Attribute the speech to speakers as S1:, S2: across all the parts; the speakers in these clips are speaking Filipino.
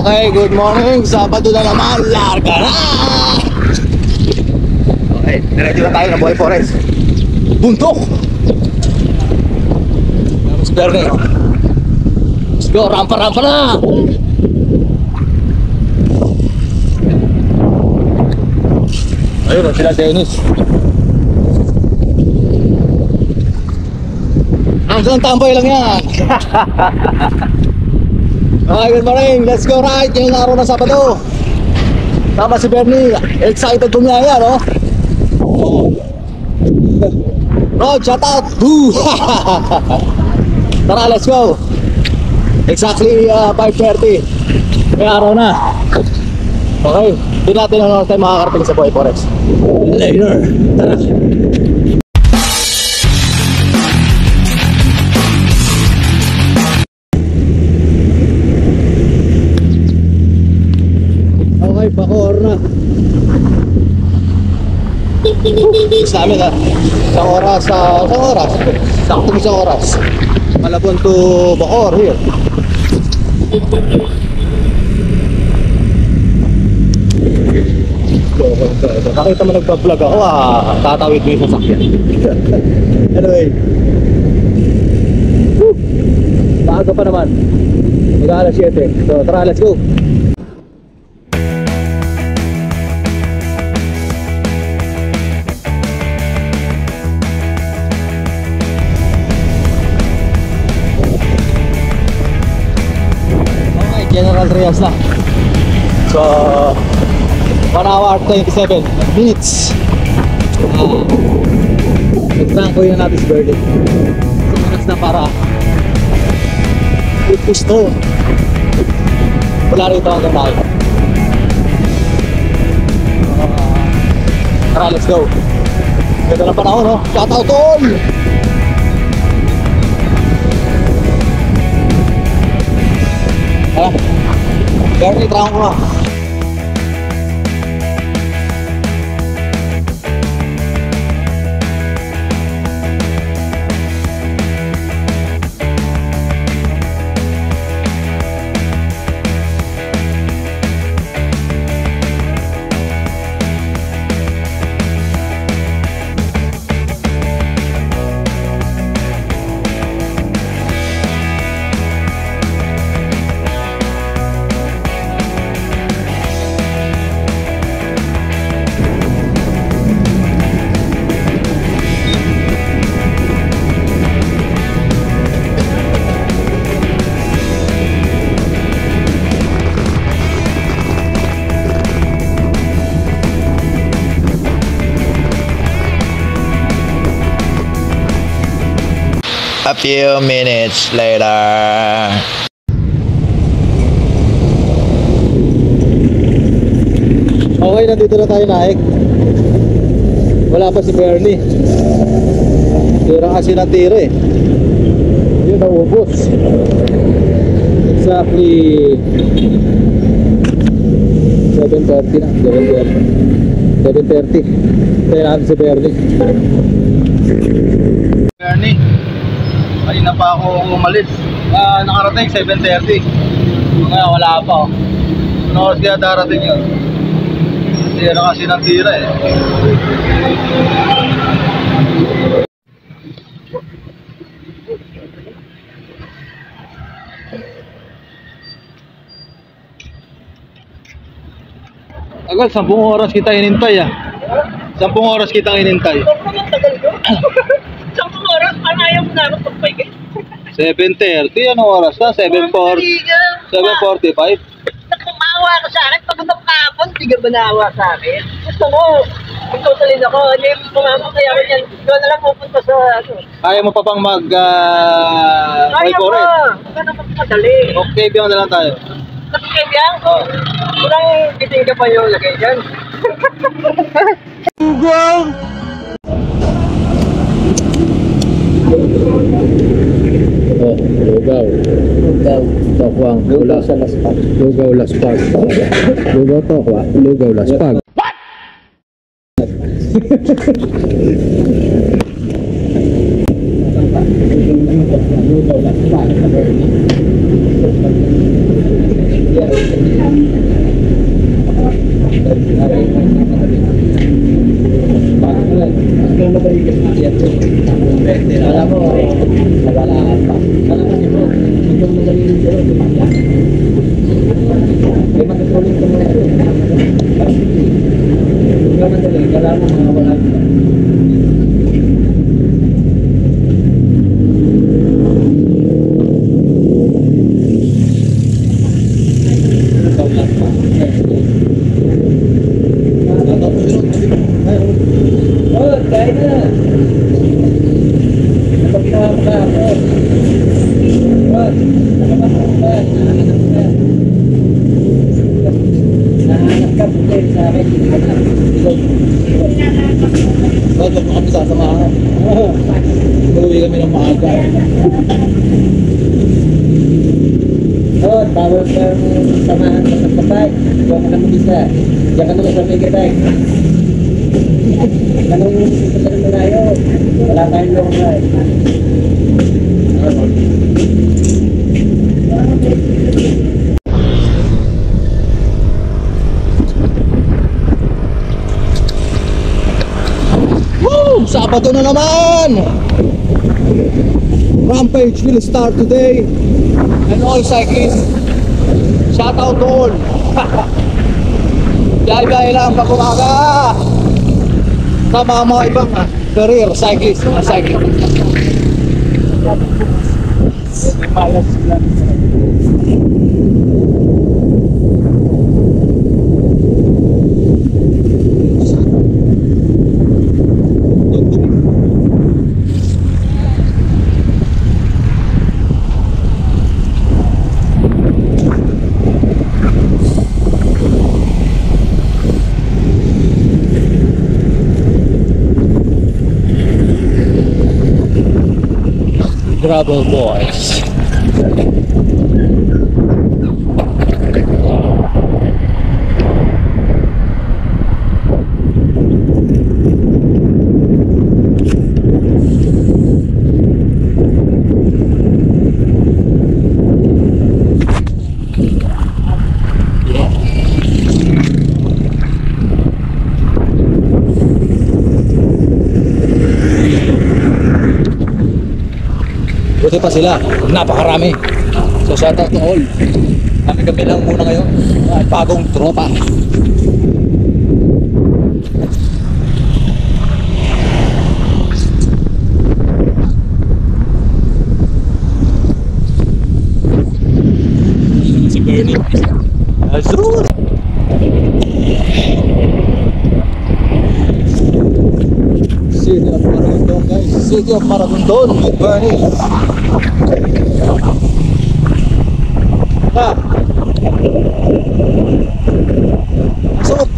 S1: Okay, good morning. Sabado na naman. Larga na! Okay, diretso na tayo ng Buhay Forest. Bundok! Mas Bernie. Let's go, rampa-rampa na! Ayun, sila Dennis. Hanggang tambay lang yan. Okay, good morning. Let's go ride. Ngayong araw na Sabado. Tama si Bernie. Excited tumiyaya, no? Rod, shout out. Tara, let's go. Exactly 5:30. Ngayong araw na. Okay, hindi natin ano tayo makakarating sa Buhay Forest. Later. Tara. Okay, Bacoor na. Sa amin ha. Isang oras. Saktong isang oras. Malabon to Bacoor here. Nakita mo nagpa-vlog ako tatawid mo yung sasakyan. Anyway, maaga pa naman, mag-aalas 7. So tara, let's go. Okay, General Trias na. So 1 hour 27 minutes. Nagtangko yun natin si Birdie. So oras na para gusto. Wala rito hanggang tayo. Tara, let's go. Ganda ng panahon, no? Shout out all! Tara, Birdie, trawang ko na.
S2: A few minutes later.
S1: Okay, nandito na tayo, Naik. Wala pa si Bernie. Tira kasi na tira eh. Yun, naubos. Exactly 7:30 na. 7:30. Tayo natin si Bernie. Bernie, kanina pa ako umalis. Nakarating 7:30. Ngayon wala pa. Ano oras kaya darating yun? Tira kasi ng tira eh. Agad, 10 oras kita inintay 10 oras kitang inintay.
S3: Tagal ko. 10 oras, paano ayaw mo namin pagpagay?
S1: 7:30, anong oras na? 7:45.
S3: Nakakumawa ka sa akin, pag kapon, hindi ka ba naawa sa akin? Gusto mo, itutalin ako, hindi pumamang kaya ko yan, ikaw na lang pupunta sa ano.
S1: Kaya mo pa bang mag
S3: Kaya mo, huwag ka naman madali.
S1: Okay, biyang na lang tayo.
S3: Nakikibiyang? Oo. Kurang kiting ka pa yung lagay dyan.
S1: Lugaw! Oh, lugaw. Lugaw. Tokwang. Lugaw sa laspag. Lugaw laspag. Lugaw tokwa. Lugaw laspag. What? Lugaw laspag.
S4: Bakit mo kami sasamahan? Uwi kami ng maaga.
S3: Bawal kang samahan sa pagpapay. Huwag ka naman isa. Diyan ka naman sa Megatech. Anong susunod na tayo? Wala tayong long ride.
S4: Woo! Sabado na naman! Rampage will start today. And all cyclists, shout out to all. Dahil lang pag umaga sa mga ibang career cyclist, mga cyclist. Gravel boys. Buti pa sila, napakarami. So shout out to all. Kami lang muna ngayon. Bagong tropa. Si Bernie. Azul. City of Maragondon, guys. City of Maragondon with Bernie. Ha! Pasok!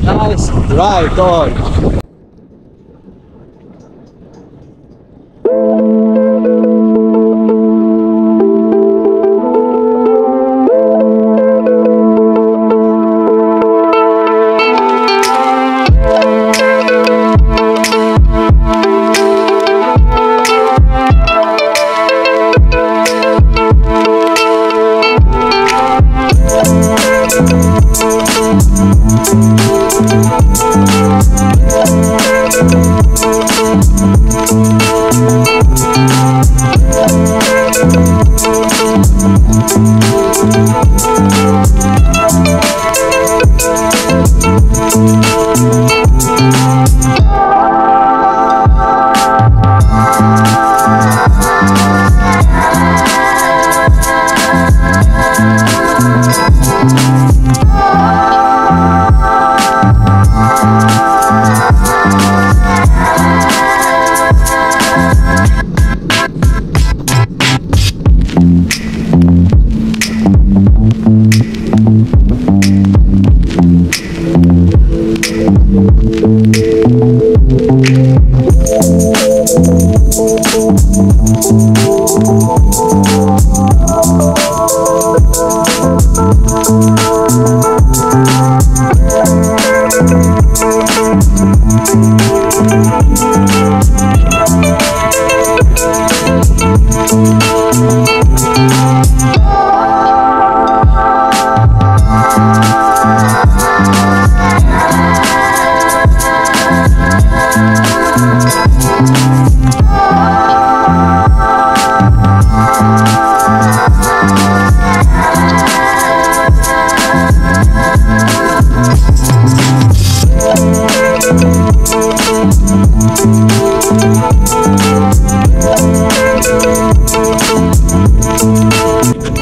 S4: Nice ride, dog.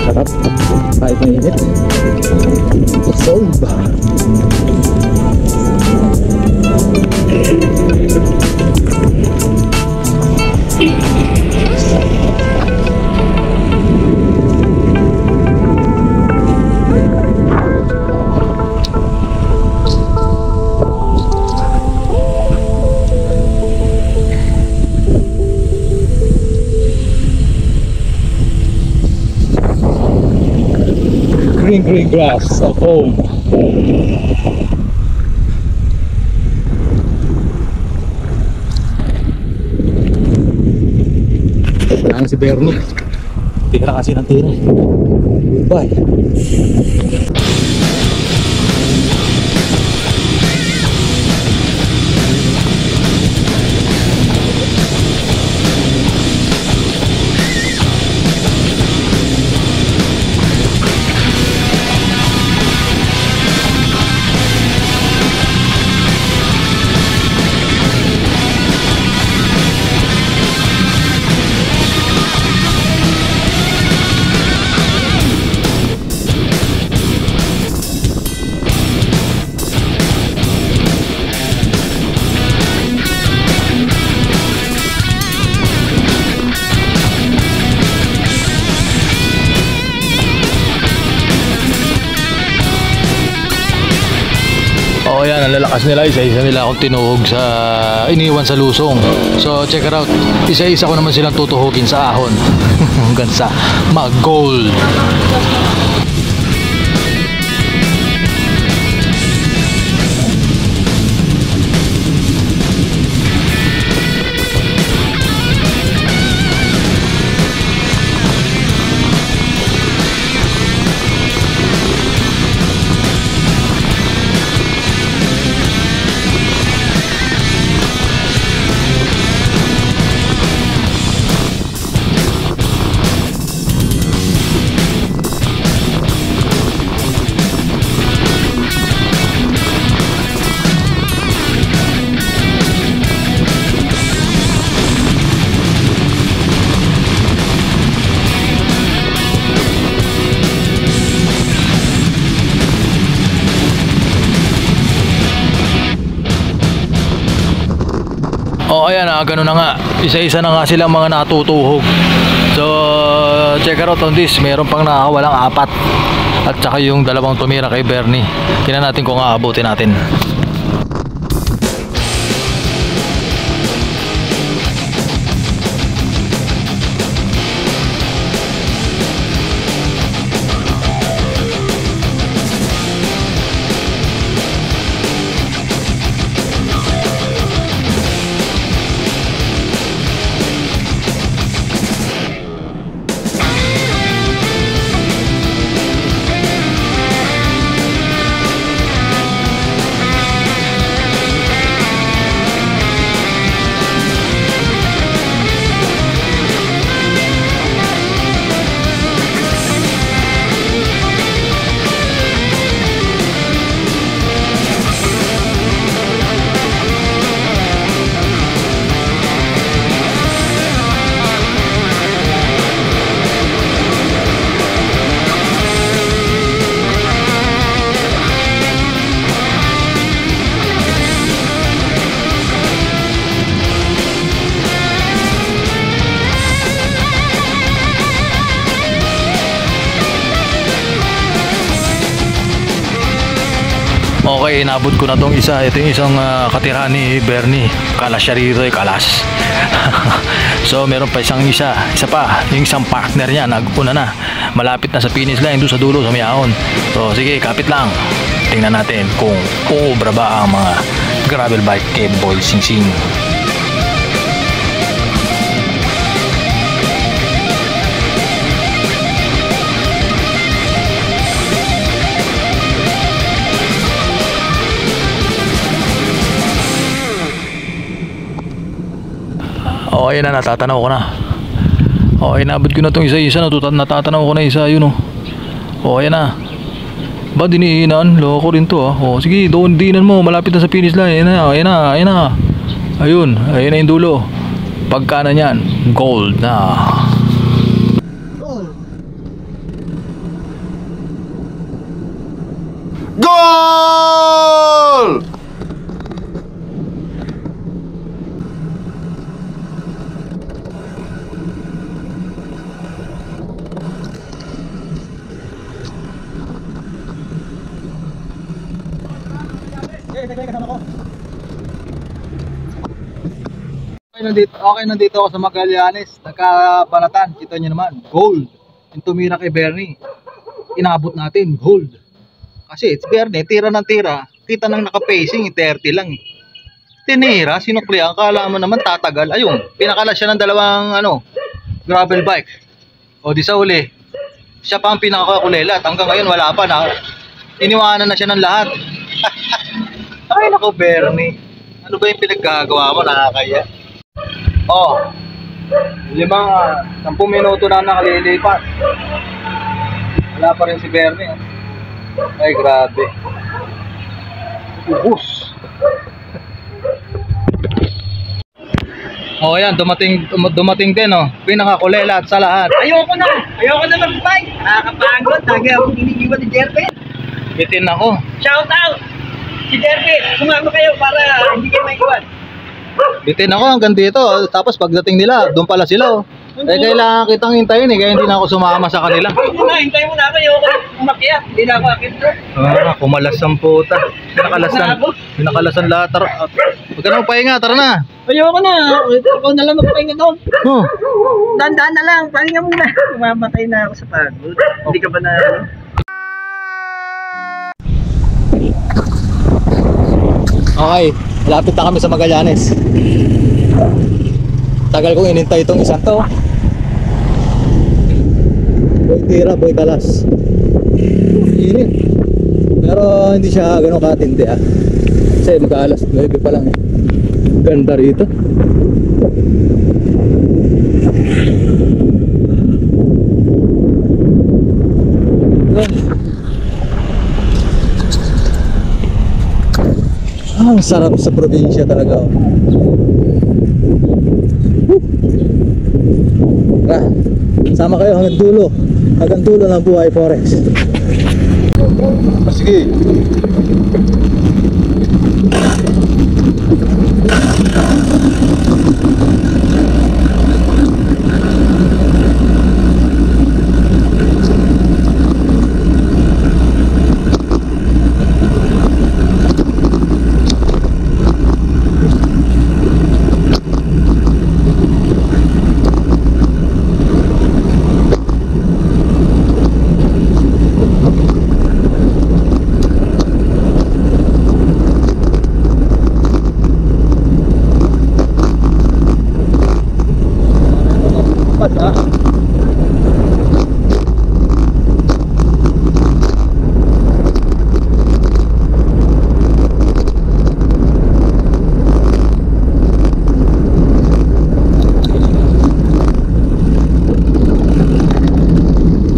S4: Sarap. Kahit mainit. Solve. Green grass of home. Wala na si Bernie. Tira kasi ng tira. Goodbye.
S1: Oo yan, ang lalakas nila, isa-isa nila akong tinuhog sa iniwan sa lusong. So check it out, isa-isa ko naman silang tutuhugin sa ahon hanggang sa mag-gold. O ayan, ganun na nga, isa-isa na nga silang mga natutuhog. So check out on this, meron pang nakawalang 4 at saka yung 2 tumira kay Bernie. Tingnan natin kung aabutin natin. Okay, inabot ko na tong isa. Ito yung isang katira ni Bernie. Kalas siya rito, kalas. So meron pa isa pa, yung isang partner niya nagpuna na, malapit na sa finish line doon sa dulo sa Miyaon. So sige, kapit lang, tingnan natin kung uubra ba ang mga
S4: gravel bike kay Boy Sing Sing. Oh, ayan na, natatanaw ko na. Oh, inabot ko na itong isa-isa. Natatanaw ko na isa, yun oh. Oh, ayan na. Ba, dinihinan? Loko rin to ah. Oh, sige, doon diinan mo. Malapit na sa finish line. Ayan na, ayan na, ayan na. Ayun, ayan na yung dulo. Pagka na yan, gold na.
S2: Goal!
S1: Okay, nandito ako sa Magallanes, nagkabanatan. Kita nyo naman, gold. Yung tumira kay Bernie, inabot natin, gold. Kasi it's Bernie, tira ng tira. Kita nang naka-pacing, 30 lang eh. Tinira, sinukli, ang kala mo naman tatagal. Ayun, pinakalas siya ng dalawang gravel bike. O di sa uli, siya pa ang pinakakulelat. Hanggang ngayon wala pa na. Iniwanan na siya ng lahat. Ay nako Bernie, ano ba yung pinaggagawa mo, nakakaya? Oh, 10 minuto na nakalilipas. Wala pa rin si Bernie. Ay grabe. Ubus. Oh yan, dumating din oh. Pinakakulelat sa lahat.
S3: Ayoko na mag-bike. Nakakapagod, lagi ako iniiwan ni Jerpen.
S1: Bitin ako.
S3: Shout out! Si Jerpen, sumama kayo para hindi kayo maiwan.
S1: Bitin ako hanggang dito. Tapos pagdating nila, doon pala sila oh. Eh kailangan kitang hintayin eh, kaya hindi na ako sumama sa kanila.
S3: Hintayin mo na ako, ayoko na umakyat. Hindi na ako akit doon.
S1: Kumalas ang puta. Pinakalasan lahat. Huwag ka na magpahinga, tara na.
S3: Ayoko na, ako na lang magpahinga doon.
S1: Oh.
S3: Dahan-dahan na lang, pahinga muna. Umamatay na ako sa pagod. Hindi ka ba na
S4: Okay, lapit na kami sa Magallanes. Tagal kong inintay itong isang to. Boy tira, boy kalas. Init. Pero hindi siya ganun katindi ah. Kasi mag-alas 9 pa lang eh. Ganda rito. Ang sarap sa probinsya talaga oh. Sama kayo hanggang dulo ng Buhay Forex.
S1: Sige.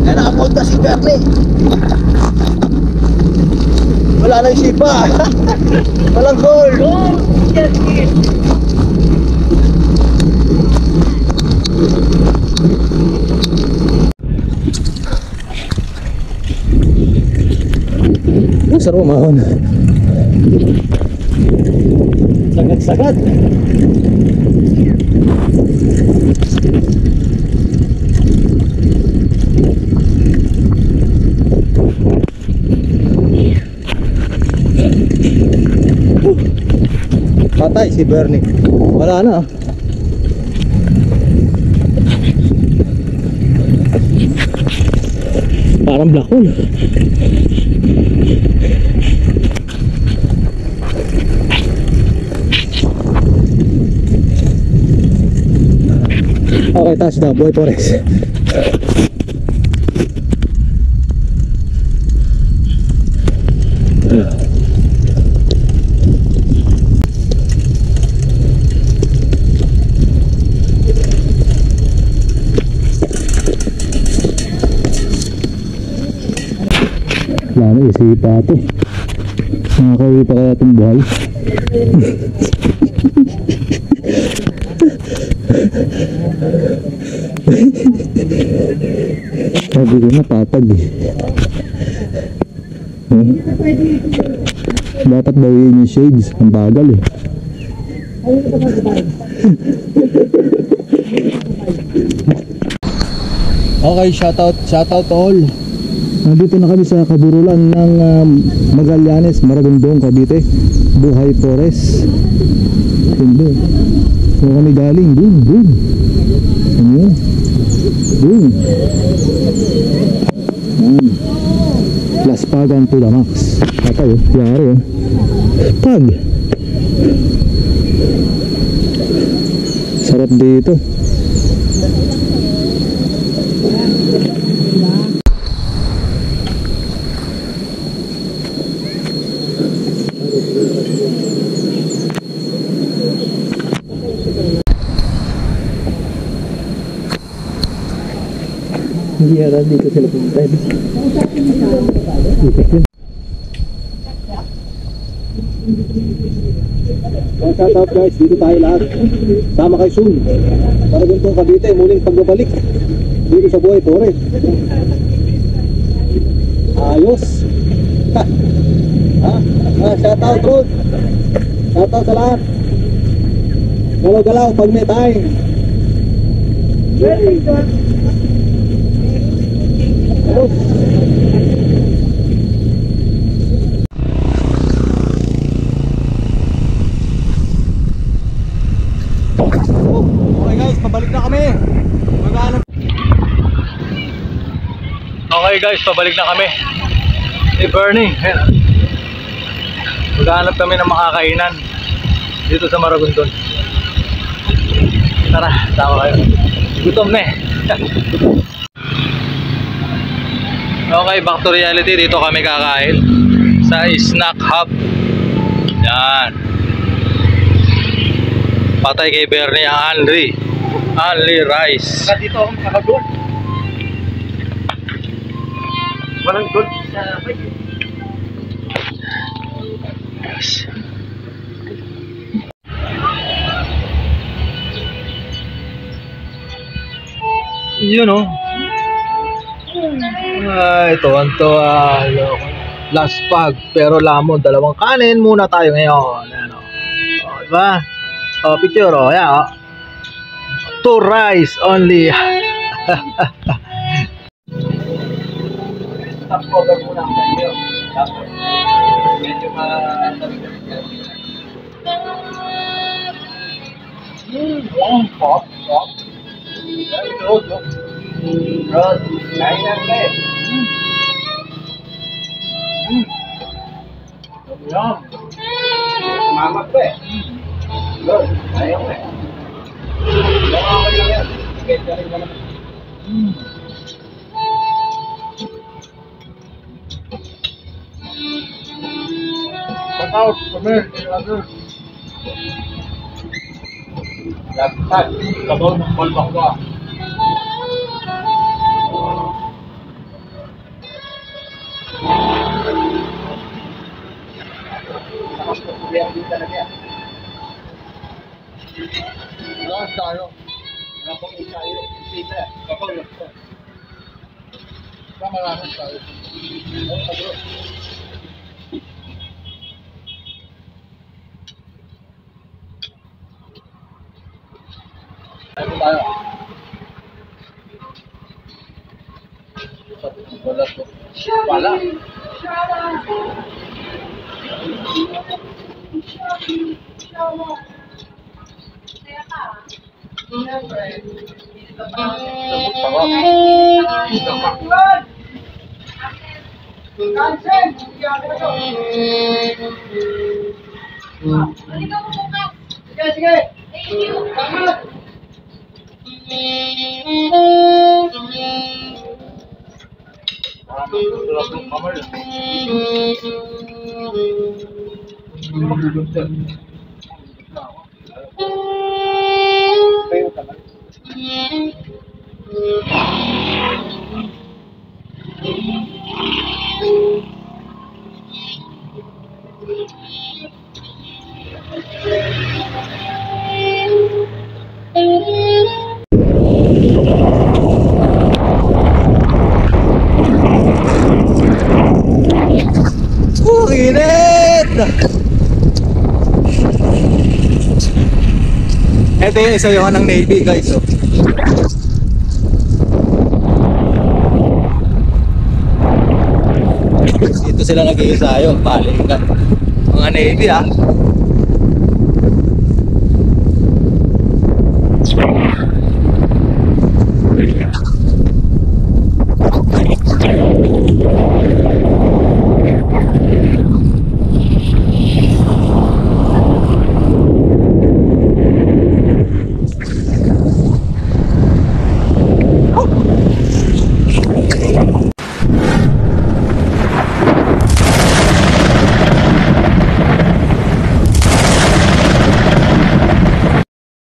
S4: Nakapunta si Bernie. Wala na yung sipa. Walang goal.
S3: yes.
S4: Sarap mahon. Sagad-sagad. Patay si Bernie. Wala na. Parang black hole. Okay, touchdown, Buhay Forest. Lalo, isipa ito. Nakakauwi pa kaya itong buhay. Sabi ko na patag eh. Dapat bawiin yung shades. Ang bagal eh. Okay, shoutout all. Nandito na kami sa kaburulan ng Magallanes, Maragondong, Cavite, Buhay Forest. Hindi. Saan kami galing? Doon. Ano yun? Doon. Las Pagan to the max. Patay oh, yari oh. Pag. Sarap dito. Hindi yata dito sila pumunta. Shout out guys, dito tayo lahat. Sama kay Sun. Maragondong Cavite, muling pagbabalik dito sa Buhay Forest. Ayos. Shout out Rod. Shout out sa lahat. Galaw-galaw pag may time. Okay guys, pabalik na kami.
S1: Okay guys, pabalik na kami. Si Bernie. Maghanap kami ng makakainan dito sa Maragondon. Tara, sama kayo. Gutom na eh. Okay, back to reality. Dito kami kakain sa Snack Hub. Yan. Patay kay Bernie ang Only rice.
S3: Dito ako makakagod. Walang gold sa
S1: Yes. Yun oh. Ito ang last pag pero lamon, dalawang kanin muna tayo ngayon. Ano? Oh, diba? Oh, picture oh, yeah. Oh. 2 rice only.
S3: top cover muna ang kanyo. Tapos medyo pop. Rod. Kain na ulit. Yum. Sumamak pa eh. Good. Ayaw eh. Baka ako lang yan. Kaya rin naman. Back out. Come here. Laptop. Sabaw ng balbak ko. Lahat tayo. Napang isayo. Isita. Kapag ito. Maraming tayo. Ang sabro. Ano tayo? Wala to. Wala. Sige.
S1: Init! Ito yung isa yung ng Navy guys. Oh. Dito sila nag-iisayo, palingan. Mga Navy ah.